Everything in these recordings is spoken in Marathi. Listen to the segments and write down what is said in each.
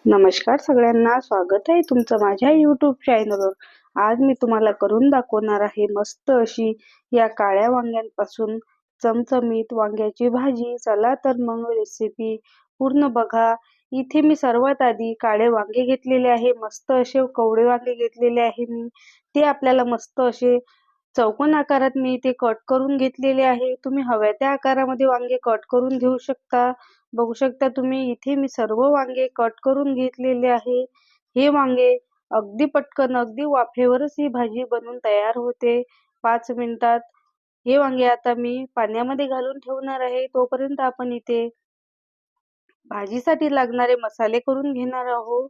नमस्कार सगळ्यांना, स्वागत आहे तुमचं माझ्या YouTube चॅनलवर. आज मी तुम्हाला करून दाखवणार आहे मस्त अशी या काळ्या वांग्यांपासून चमचमीत वांग्याची भाजी. चला तर मग रेसिपी पूर्ण बघा. इथे मी सर्वात आधी काळे वांगे घेतलेले आहे, मस्त असे कवळे वांगे घेतलेले आहे मी. ते आपल्याला मस्त असे चौकोन आकारात मी इथे कट करून घेतलेले आहे. तुम्ही हव्या त्या आकारामध्ये वांगे कट करून घेऊ शकता. बघू शकता तुम्ही इथे मी सर्व वांगे कट करून घेतलेले आहे. हे वांगे अगदी पटकन अगदी वाफेवरच ही भाजी बनून तयार होते 5 मिनिटात. हे वांगे आता मी पाण्यामध्ये घालून ठेवणार आहे. तोपर्यंत आपण इथे भाजीसाठी लागणारे मसाले करून घेणार आहोत.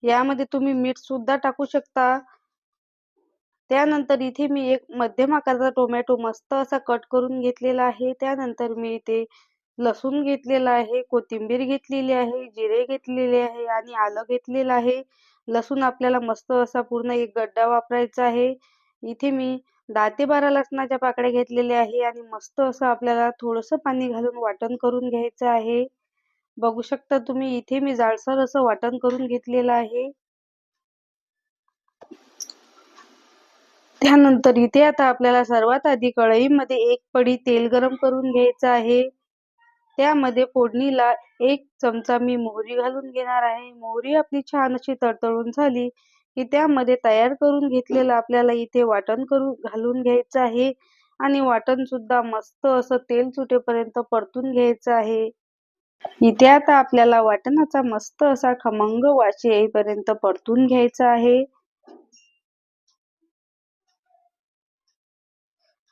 यामध्ये तुम्ही मीठ सुद्धा टाकू शकता. त्यानंतर इथे मी एक मध्यम आकाराचा टोमॅटो मस्त असा कट करून घेतलेला आहे. त्यानंतर मी इथे लसूण घेतलेला आहे, कोथिंबीर घेतलेली आहे, जिरे घेतलेले आहे आणि आलं घेतलेलं आहे. लसूण आपल्याला मस्त असा पूर्ण एक गड्डा वापरायचा आहे. इथे मी 10 ते 12 लसणाच्या पाकळ्या घेतलेल्या आहे आणि मस्त असं आपल्याला थोडंसं पाणी घालून वाटण करून घ्यायचं आहे. बघू शकता तुम्ही इथे मी जाडसर असं वाटण करून घेतलेलं आहे. त्यानंतर इथे आता आपल्याला सर्वात आधी कढईमध्ये एक पडी तेल गरम करून घ्यायचं आहे. त्यामध्ये फोडणीला 1 चमचा मी मोहरी घालून घेणार आहे. मोहरी आपली छान अशी तडतडून झाली की त्यामध्ये तयार करून घेतलेलं आपल्याला इथे वाटण घालून घ्यायचं आहे आणि वाटण सुद्धा मस्त असं तेल सुटेपर्यंत परतून घ्यायचं आहे. इथे आता आपल्याला वाटणाचा मस्त असा खमंग वास येईपर्यंत परतून घ्यायचा आहे.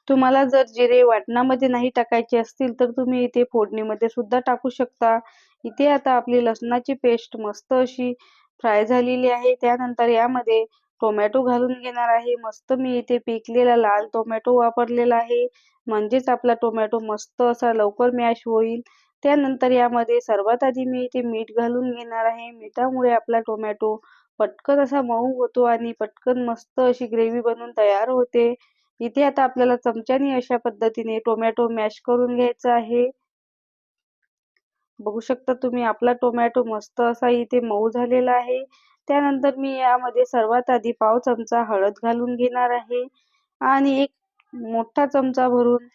तुम्हाला जर जिरे वाटणामध्ये नाही टाकायचे असतील तर तुम्ही इथे फोडणीमध्ये सुद्धा टाकू शकता. इथे आता आपली लसणाची पेस्ट मस्त अशी फ्राय झालेली आहे. त्यानंतर यामध्ये टोमॅटो घालून घेणार आहे. मस्त मी इथे पिकलेला लाल टोमॅटो वापरलेला आहे, म्हणजेच आपला टोमॅटो मस्त असा लवकर मॅश होईल. त्यानंतर यामध्ये सर्वात आधी मी इथे मीठ घालून घेणार आहे. मिठामुळे आपला टोमॅटो पटकन असा मऊ होतो आणि पटकन मस्त अशी ग्रेव्ही बनून तयार होते. इथे आता आपल्याला चमच्याने अशा पद्धतीने टोमॅटो मॅश करून घ्यायचा आहे. बघू शकता तुम्ही आपला टोमॅटो मस्त असा इथे मऊ झालेला आहे. त्यानंतर मी यामध्ये सर्वात आधी पाव चमचा हळद घालून घेणार आहे आणि एक मोठा चमचा भरून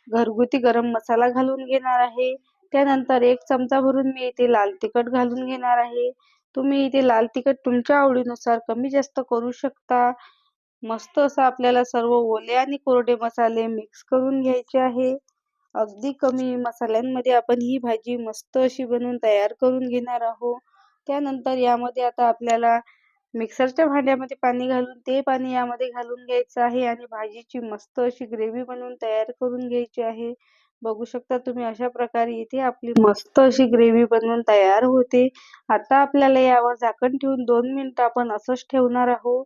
घरगुती गरम मसाला घालून घेणार आहे. त्यानंतर 1 चमचा भरून मी इथे लाल तिखट घालून घेणार आहे. तुम्ही इथे लाल तिखट तुमच्या आवडीनुसार कमी जास्त करू शकता. मस्त असं आपल्याला सर्व ओले आणि कोरडे मसाले मिक्स करून घ्यायचे आहे. अगदी कमी मसाल्यांमध्ये आपण ही भाजी मस्त अशी बनवून तयार करून घेणार आहोत. त्यानंतर यामध्ये आता आपल्याला मिक्सरच्या भांड्यामध्ये पाणी घालून ते पाणी यामध्ये घालून घ्यायचं आहे आणि भाजीची मस्त अशी ग्रेव्ही बनवून तयार करून घ्यायची आहे. बघू शकता तुम्ही अशा प्रकारे इथे आपली मस्त अशी ग्रेव्ही बनवून तयार होते. आता आपल्याला यावर झाकण ठेवून 2 मिनिटं आपण असंच ठेवणार आहोत.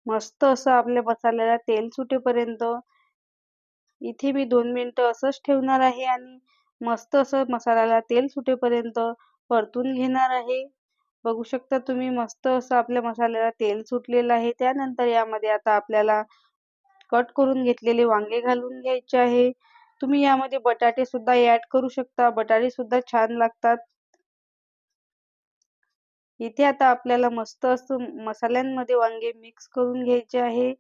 मस्त असं आपल्या मसाल्याला तेल सुटेपर्यंत इथे मी 2 मिनिटं असंच ठेवणार आहे आणि मस्त असं मसाल्याला तेल सुटेपर्यंत परतून घेणार आहे. बघू शकता तुम्ही मस्त असं आपल्या मसाल्याला तेल सुटलेलं आहे. त्यानंतर यामध्ये आता आपल्याला कट करून घेतलेले वांगे घालून घ्यायचे आहे. तुम्ही यामध्ये बटाटे सुद्धा ॲड करू शकता. बटाटे सुद्धा छान लागतात. इथे आता आपल्याला मस्त असं मसाल्यांमध्ये वांगे मिक्स करून घ्यायचे आहे.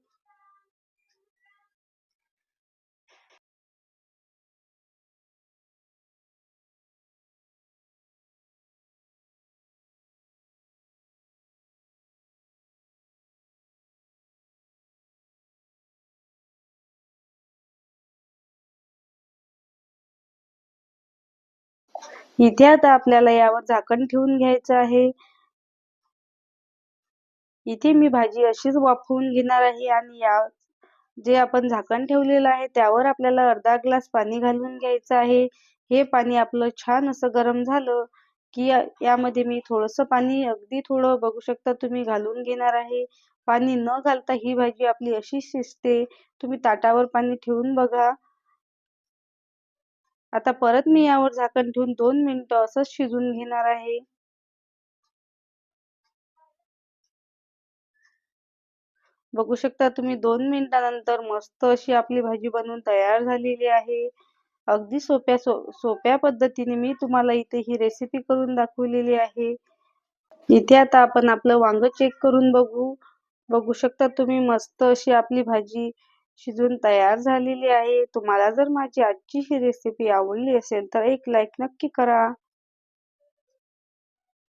इथे आता आपल्याला यावर झाकण ठेवून घ्यायचं आहे. इथे मी भाजी अशीच वाफवून घेणार आहे आणि जे आपण झाकण ठेवलेलं आहे त्यावर आपल्याला अर्धा ग्लास पाणी घालून घ्यायचं आहे. हे पाणी आपलं छान असं गरम झालं की यामध्ये मी थोडंसं पाणी अगदी थोडं बघू शकता तुम्ही घालून घेणार आहे. पाणी न घालता ही भाजी आपली अशी शिजते. तुम्ही ताटावर पाणी ठेवून बघा. आता परत मी यावर झाकण ठेवून 2 मिनिटं असंच शिजवून घेणार आहे. बघू शकता तुम्ही 2 मिनिटानंतर मस्त अशी आपली भाजी बनवून तयार झालेली आहे. अगदी सोप्या पद्धतीने मी तुम्हाला इथे ही रेसिपी करून दाखवलेली आहे. इथे आता आपण आपलं वांग चेक करून बघू शकता तुम्ही मस्त अशी आपली भाजी शिजून तयार झालेली आहे. तुम्हाला जर माझी आजची ही रेसिपी आवडली असेल तर एक लाईक नक्की करा.